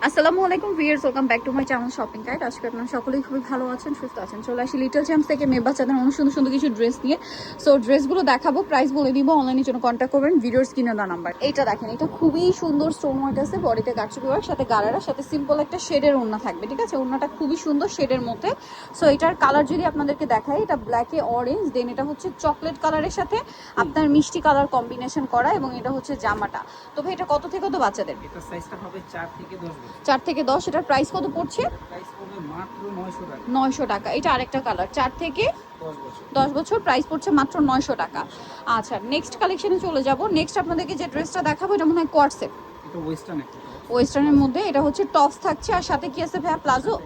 আসসালামু আলাইকুম viewers, welcome back to my channel shopping guide. আজকে আপনারা সকলেই খুবই ভালো আছেন, সুস্থ আছেন। চলে আসি লিটল চ্যাম্পস থেকে মেয়ে বাচ্চাদের অনেক সুন্দর সুন্দর কিছু ড্রেস নিয়ে। সো ড্রেসগুলো দেখাবো, প্রাইস বলে দিব, অনলাইনের জন্য কন্ট্যাক্ট করবেন ভিডিওর স্ক্রিনে দেওয়া নাম্বার। এইটা দেখেন, এটা খুবই সুন্দর স্টোন ওয়ার্ক আছে, বডিতে কাটছবি ওয়ার্ক, সাথে গারারা, সাথে সিম্পল একটা শেডের ওড়না থাকবে, ঠিক আছে? ওড়নাটা খুবই সুন্দর শেডের মধ্যে। সো এটার কালার যদি আপনাদেরকে দেখাই, এটা ব্ল্যাকে অরেঞ্জ, দেন এটা হচ্ছে চকলেট কালারের সাথে আপনার মিষ্টি কালার কম্বিনেশন করা, এবং এটা হচ্ছে জামাটা। তো ভাই এটা কত থেকে কত বাচ্চাদের? এটা সাইজটা হবে 4 থেকে 10 বছর। 4 থেকে 10। এটার প্রাইস কত পড়ছে? প্রাইস পড়বে মাত্র 900 টাকা। 900 টাকা। এটা আরেকটা কালার, 4 থেকে 10 বছর। 10 বছর, প্রাইস পড়ছে মাত্র 900 টাকা। আচ্ছা, নেক্সট কালেকশনে চলে যাব। নেক্সট আপনাদেরকে যে ড্রেসটা দেখাবো, এটা মনে হয় কোয়ার্ড সেট, এটা ওয়েস্টার্ন একটা ওয়েস্টার্নের মধ্যে। এটা হচ্ছে টপস থাকছে, আর সাথে কি আছে ভাইয়া? প্লাজো।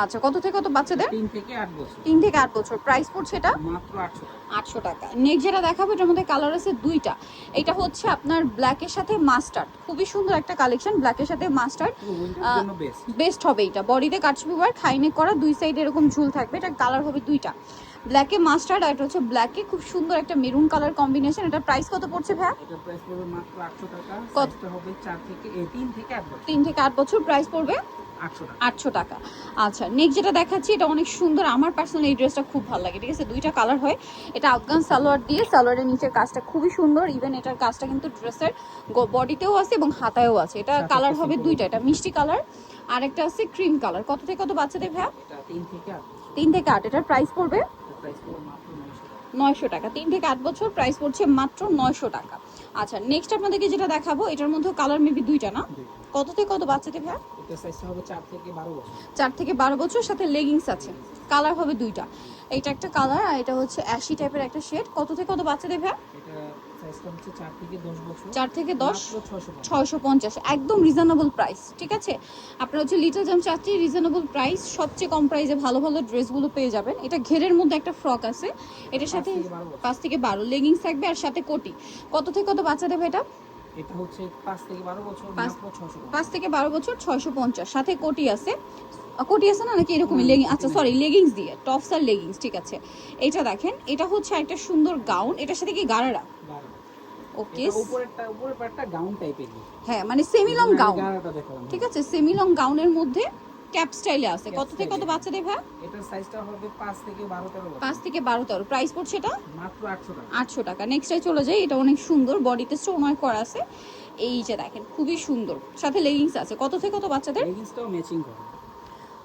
আচ্ছা, কত থেকে কত বাচ্চাদের? 3 থেকে 8 বছর। 3 থেকে 8 বছর, প্রাইস পড়ছে এটা মাত্র 800 টাকা। 800 টাকা। নেক্সট যেটা দেখাবো, এটার মধ্যে কালার আছে দুইটা। এটা হচ্ছে আপনার ব্ল্যাকের সাথে মাস্টার্ড, খুবই সুন্দর একটা কালেকশন, ব্ল্যাকের সাথে মাস্টার্ড। উইন্টার জন্য বেস্ট। বেস্ট হবে এটা। বডিতে কাটছবি ওয়ার্ক, হাইনেক করা, দুই সাইড এরকম ঝুল থাকবে। এটা কালার হবে দুইটা, ব্ল্যাকে মাস্টার্ড, আর এটা হচ্ছে ব্ল্যাকে খুব সুন্দর একটা মেরুন কালার কম্বিনেশন। এটা প্রাইস কত পড়ছে ভাইয়া? এটা প্রাইস পড়বে মাত্র 800 টাকা। কত? সাইজটা হবে 4 থেকে 3 থেকে 8 বছর। 3 থেকে 8 বছর, প্রাইস পড়বে 800 টাকা। 800 টাকা। আচ্ছা, নেক্সট যেটা দেখাচ্ছি, এটা অনেক সুন্দর, আমার পার্সোনালি এই ড্রেসটা খুব ভালো লাগে, ঠিক আছে? দুইটা কালার হয়। এটা আফগান সালোয়ার দিয়ে, সালোয়ারের নিচের কাজটা খুবই সুন্দর, ইভেন এটার কাজটা কিন্তু ড্রেসের বডিতেও আছে এবং হাতায়ও আছে। এটা কালার হবে দুইটা, এটা মিষ্টি কালার, আর একটা আছে ক্রিম কালার। কত থেকে কত বাচ্চাদের ভাইয়া? এটা 3 থেকে 8 বছর। 3 থেকে 8। এটার প্রাইস পড়বে এটা প্রাইস পড়বে মাত্র 900 টাকা। 900 টাকা। 3 থেকে 8 বছর, প্রাইস পড়ছে মাত্র 900 টাকা। আচ্ছা, নেক্সট আপনাদেরকে যেটা দেখাবো, এটার মধ্যে কালার মেবি দুইটা না? কত থেকে কত বাচ্চাদের ভাইয়া? এটা সাইজটা হবে 4 থেকে 12 বছর। 4 থেকে 12 বছর, সাথে লেগিংস আছে। কালার হবে দুইটা, এটা একটা কালার, আর এটা হচ্ছে অ্যাশি টাইপের একটা শেড। কত থেকে কত বাচ্চাদের ভাইয়া? এটা সাইজটা হচ্ছে 4 থেকে 10 বছর। 4 থেকে 10, মাত্র 650। 650, একদম রিজনেবল প্রাইস, ঠিক আছে? আপনারা হচ্ছে লিটল জ্যাম চাচ্ছি রিজনেবল প্রাইস, সবচেয়ে কম প্রাইসে ভালো ভালো ড্রেসগুলো পেয়ে যাবেন। এটা ঘেরের মধ্যে একটা ফ্রক আছে, এটার সাথে 5 থেকে 12 লেগিংস থাকবে, আর সাথে কোটি। কত থেকে কত বাচ্চাদের ভাই এটা? এটা হচ্ছে 5 থেকে 12 বছর, মাত্র 650। 5 থেকে 12 বছর, 650, সাথে কোটি আছে। কোটি আছে না, নাকি এরকমই লেগিং? আচ্ছা সরি, লেগিংস দিয়ে, টপস আর লেগিংস, ঠিক আছে। এটা দেখেন, এটা হচ্ছে একটা সুন্দর গাউন, এটার সাথে কি গারারা? ওকে, এটা উপরের পার্টটা গাউন টাইপের। হ্যাঁ মানে সেমি লং গাউন, গারাটা দেখালাম। ঠিক আছে? সেমি লং গাউনের মধ্যে ক্যাপ স্টাইলে আছে। কত থেকে কত বাচ্চাদের ভাই? এটার সাইজটা হবে 5 থেকে 12 13 বছর। 5 থেকে 12 13, প্রাইস পড়ছে এটা মাত্র 800 টাকা। 800 টাকা। নেক্সটে চলে যাই, এটা অনেক সুন্দর, বডিতে স্টোন ওয়ার্ক করা আছে, এই যে দেখেন খুবই সুন্দর, সাথে লেগিংস আছে। কত থেকে কত বাচ্চাদের? লেগিংসটাও ম্যাচিং করে।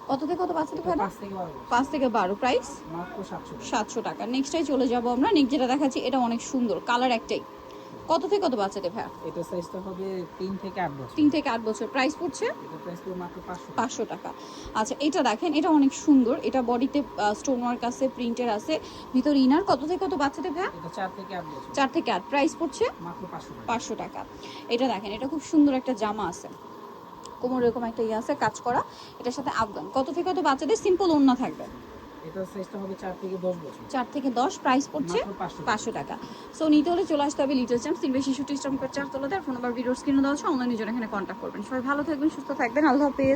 কত থেকে কত বাচ্চাদের ভাই? 5 থেকে 12 বছর। 5 থেকে 12, প্রাইস মাত্র 700 টাকা। 700 টাকা। নেক্সটে চলে যাব আমরা। নেক্সট যেটা দেখাচ্ছি, এটা অনেক সুন্দর, কালার একটাই। কত থেকে কত বাচ্চাদের ভাই? এটার সাইজটা হবে 3 থেকে 8 বছর। 3 থেকে 8 বছর, প্রাইস পড়ছে এটা প্রাইস পড়বে মাত্র 500 টাকা। 500 টাকা। আচ্ছা, এটা দেখেন, এটা অনেক সুন্দর, এটা বডিতে স্টোন ওয়ার্ক আছে, প্রিন্টের আছে, ভিতর ইনার। কত থেকে কত বাচ্চাদের ভাই? এটা 4 থেকে 8 বছর। 4 থেকে 8, প্রাইস পড়ছে মাত্র 500 টাকা। 500 টাকা। এটা দেখেন, এটা খুব সুন্দর একটা জামা আছে, কোমর এরকম একটা ইয়ে আছে কাজ করা, এটার সাথে আফগান। কত থেকে কত বাচ্চাদের? সিম্পল ওড়না থাকবে। এটার সাইজটা হবে 4 থেকে 10 বছর। 4 থেকে 10, প্রাইস পড়ছে মাত্র 500 টাকা। সো নিতে হলে চলে আসতে হবে লিটল চ্যাম্পস, 3 শিশু টিস্টম 4 তলাতে। আর ফোন নাম্বার ভিডিওর স্ক্রিনে দেওয়া আছে, অনলাইনে জন্য এখানে কন্ট্যাক্ট করবেন। সবাই ভালো থাকবেন, সুস্থ থাকবেন, আল্লাহ হাফেজ।